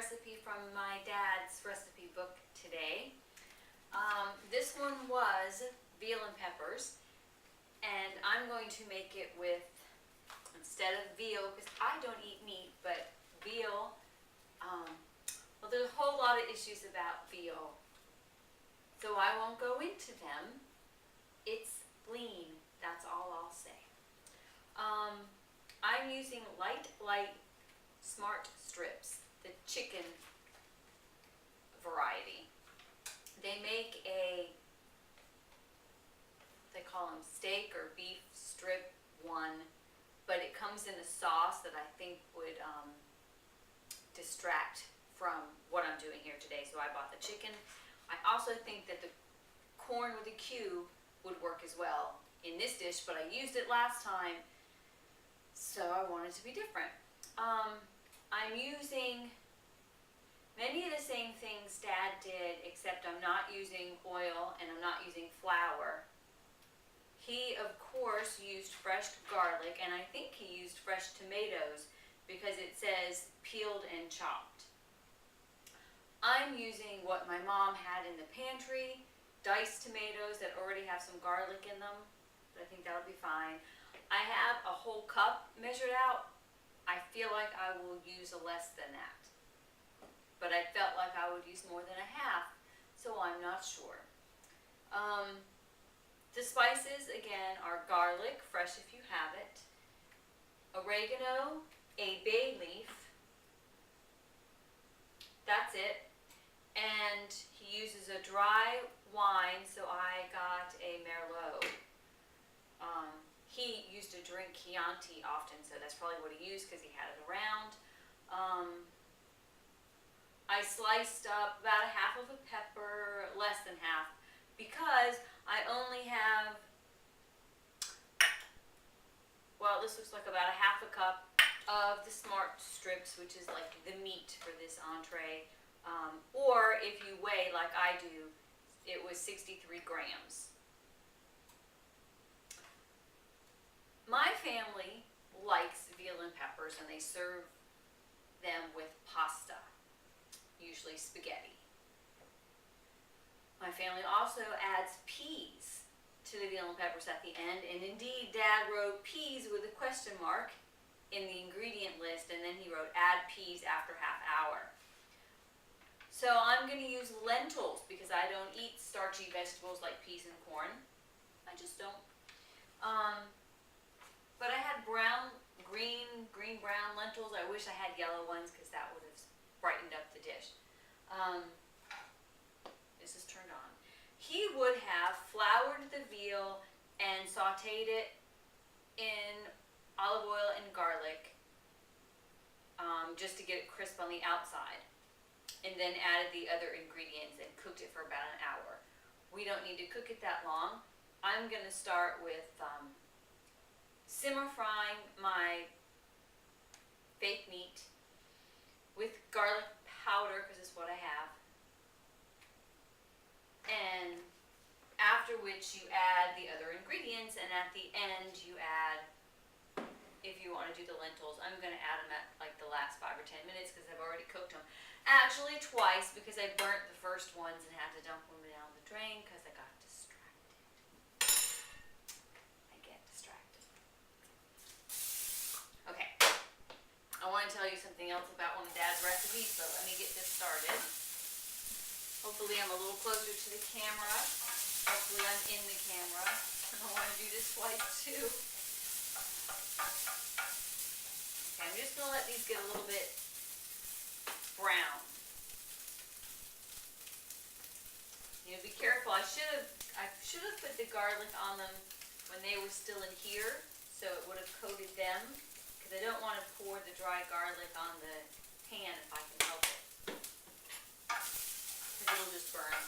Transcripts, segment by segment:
recipe from my dad's recipe book today. This one was veal and peppers, and I'm going to make it with, instead of veal, because I don't eat meat, but veal, well, there's a whole lot of issues about veal, so I won't go into them. It's lean, that's all I'll say. I'm using light smart strips, the chicken variety. They make they call them steak or beef strip one, but it comes in a sauce that I think would distract from what I'm doing here today, so I bought the chicken. I also think that the corn with a Q would work as well in this dish, but I used it last time, so I wanted to be different. I'm using many of the same things Dad did, except I'm not using oil and I'm not using flour. He, of course, used fresh garlic, and I think he used fresh tomatoes because it says peeled and chopped. I'm using what my mom had in the pantry, diced tomatoes that already have some garlic in them, but I think that'll be fine. I have a whole cup measured out. I feel like I will use less than that, but I felt like I would use more than a half, so I'm not sure. The spices, again, are garlic, fresh if you have it, oregano, a bay leaf, that's it, and he uses a dry wine, so I got a Merlot. He used to drink Chianti often, so that's probably what he used because he had it around. I sliced up about a half of a pepper, less than half, because I only have, well, this looks like about a half a cup of the smart strips, which is like the meat for this entree. Or if you weigh like I do, it was 63 grams. My family likes veal and peppers, and they serve them with pasta, usually spaghetti. My family also adds peas to the veal and peppers at the end, and indeed Dad wrote peas with a question mark in the ingredient list, and then he wrote add peas after half hour. So I'm going to use lentils because I don't eat starchy vegetables like peas and corn. I just don't. But I had green-brown lentils. I wish I had yellow ones because that would have brightened up the dish. This is turned on. He would have floured the veal and sauteed it in olive oil and garlic just to get it crisp on the outside, and then added the other ingredients and cooked it for about an hour. We don't need to cook it that long. I'm going to start with simmer frying my fake meat with garlic powder, because it's what I have, and after which you add the other ingredients, and at the end you add, if you want to do the lentils, I'm going to add them at like the last 5 or 10 minutes because I've already cooked them. Actually twice, because I burnt the first ones and had to dump them down the drain because I got distracted. I get distracted. Okay. I want to tell you something else about one of Dad's recipes, but let me get this started. Hopefully I'm a little closer to the camera. Hopefully I'm in the camera. I want to do this twice too. Okay, I'm just going to let these get a little bit brown. You know, be careful. I should have put the garlic on them when they were still in here, so it would have coated them, because I don't want to pour the dry garlic on the pan if I can help it, because it'll just burn.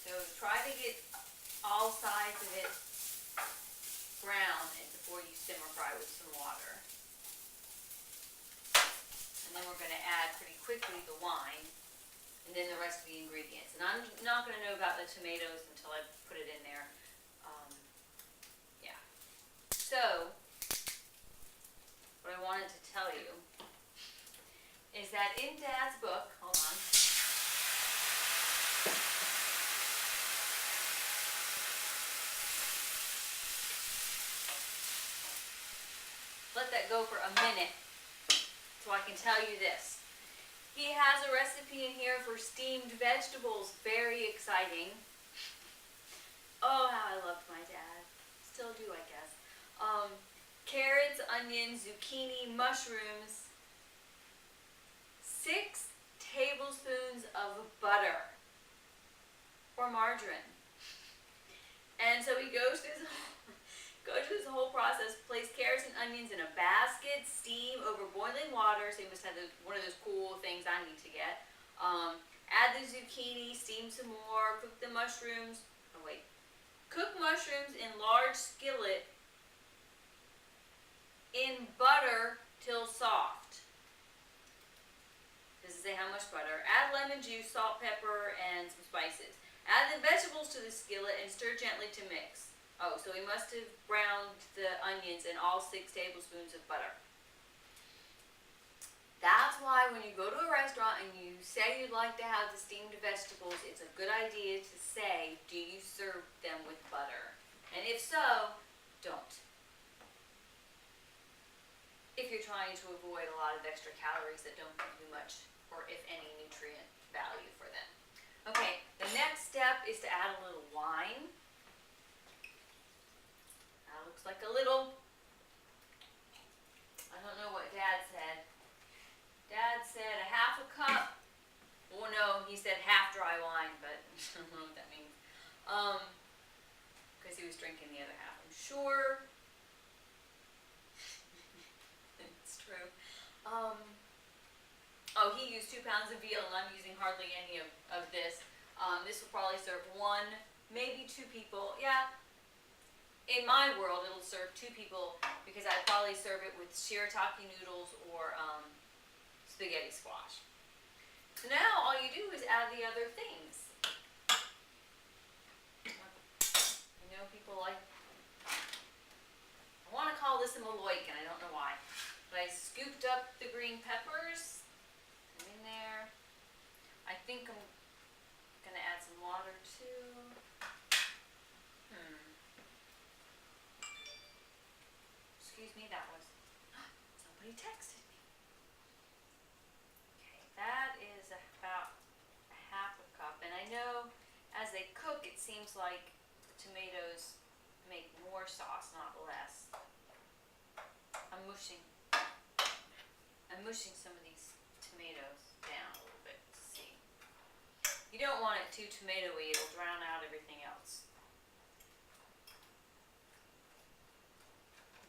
So try to get all sides of it brown before you simmer fry with some water. And then we're going to add pretty quickly the wine, and then the rest of the ingredients. And I'm not going to know about the tomatoes until I put it in there. Yeah. So, what I wanted to tell you is that in Dad's book, hold on. Let that go for a minute so I can tell you this. He has a recipe in here for steamed vegetables. Very exciting. Oh, how I loved my dad. Still do, I guess. Carrots, onions, zucchini, mushrooms. 6 tablespoons of butter or margarine. And so he goes through this whole process, place carrots and onions in a basket, steam over boiling water, so you must have one of those cool things I need to get. Add the zucchini, steam some more, cook the mushrooms, cook mushrooms in large skillet in butter till soft. Does it say how much butter? Add lemon juice, salt, pepper, and some spices. Add the vegetables to the skillet and stir gently to mix. Oh, so he must have browned the onions in all 6 tablespoons of butter. That's why when you go to a restaurant and you say you'd like to have the steamed vegetables, it's a good idea to say, do you serve them with butter? And if so, don't. If you're trying to avoid a lot of extra calories that don't give you much, or if any, nutrient value for them. Okay, the next step is to add a little wine. That looks like a little, I don't know what Dad said. Dad said a half a cup. Well, no, he said half dry wine, but I don't know what that means. Because he was drinking the other half, I'm sure. It's true. Oh, he used 2 pounds of veal, and I'm using hardly any of this. This will probably serve 1, maybe 2 people. Yeah, in my world, it'll serve 2 people because I'd probably serve it with shirataki noodles or spaghetti squash. So now all you do is add the other things. I know people like, I want to call this a Maloican, I don't know why. But I scooped up the green peppers. Put them in there. I think I'm going to add some water too. Excuse me, that was, somebody texted me. Okay, that is about a half a cup. And I know as they cook, it seems like tomatoes make more sauce, not less. I'm mushing some of these tomatoes down a little bit to see. You don't want it too tomatoey, it'll drown out everything else.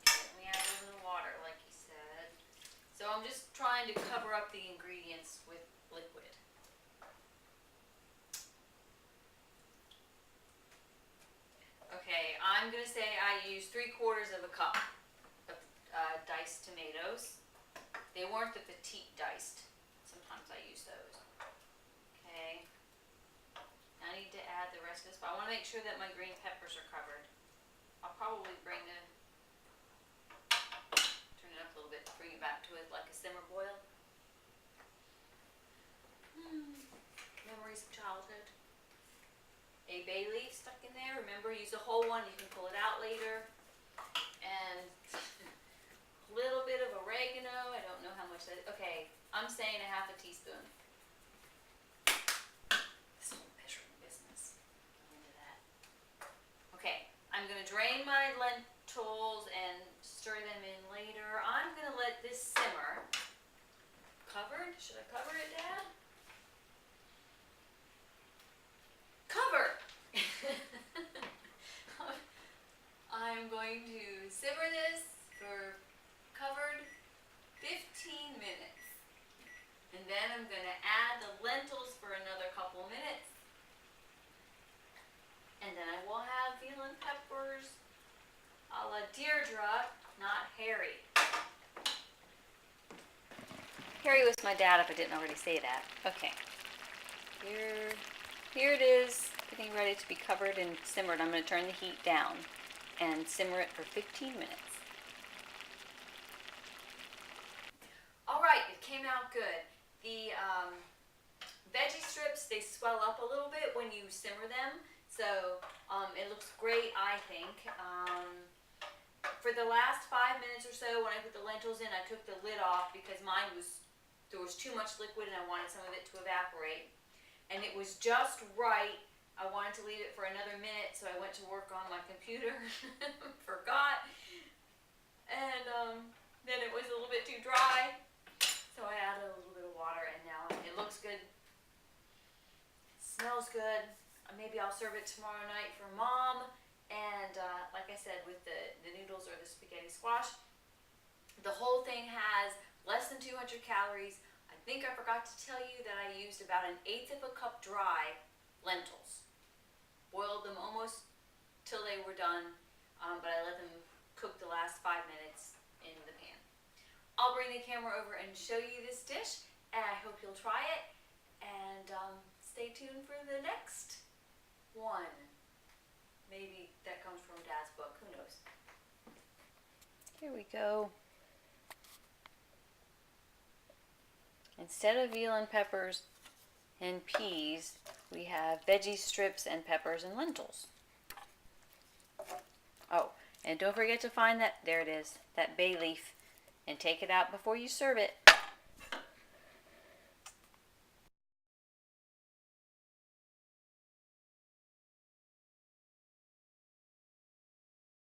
Okay, let me add a little water like he said. So I'm just trying to cover up the ingredients with liquid. Okay, I'm going to say I used 3/4 of a cup of diced tomatoes. They weren't the petite diced. Sometimes I use those. Okay. Now I need to add the rest of this, but I want to make sure that my green peppers are covered. I'll probably turn it up a little bit, bring it back to it like a simmer boil. Memories of childhood. A bay leaf stuck in there. Remember, use the whole one. You can pull it out later. And a little bit of oregano. I don't know how much that is. Okay, I'm saying a half a teaspoon. This whole measuring business. Go into that. Okay, I'm going to drain my lentils and stir them in later. I'm going to let this simmer. Covered? Should I cover it, Dad? Cover! I'm going to simmer this for covered 15 minutes. And then I'm going to add the lentils for another couple minutes. And then I will have veal and peppers a la Deirdre, not Harry. Harry was my dad if I didn't already say that. Okay. Here it is, getting ready to be covered and simmered. I'm going to turn the heat down and simmer it for 15 minutes. not good. The veggie strips, they swell up a little bit when you simmer them, so it looks great, I think. For the last 5 minutes or so, when I put the lentils in, I took the lid off because there was too much liquid and I wanted some of it to evaporate. And it was just right. I wanted to leave it for another minute, so I went to work on my computer, forgot, and then it was a little bit too dry, so I added a little bit of water, and now it looks good, smells good. Maybe I'll serve it tomorrow night for Mom, and like I said, with the noodles or the spaghetti squash, the whole thing has less than 200 calories. I think I forgot to tell you that I used about 1/8 of a cup dry lentils. Boiled them almost till they were done, but I let them cook the last 5 minutes in the pan. I'll bring the camera over and show you this dish, and I hope you'll try it, and stay tuned for the next one. Maybe that comes from Dad's book, who knows. Here we go. Instead of veal and peppers and peas, we have veggie strips and peppers and lentils. Oh, and don't forget to find that, there it is, that bay leaf, and take it out before you serve it.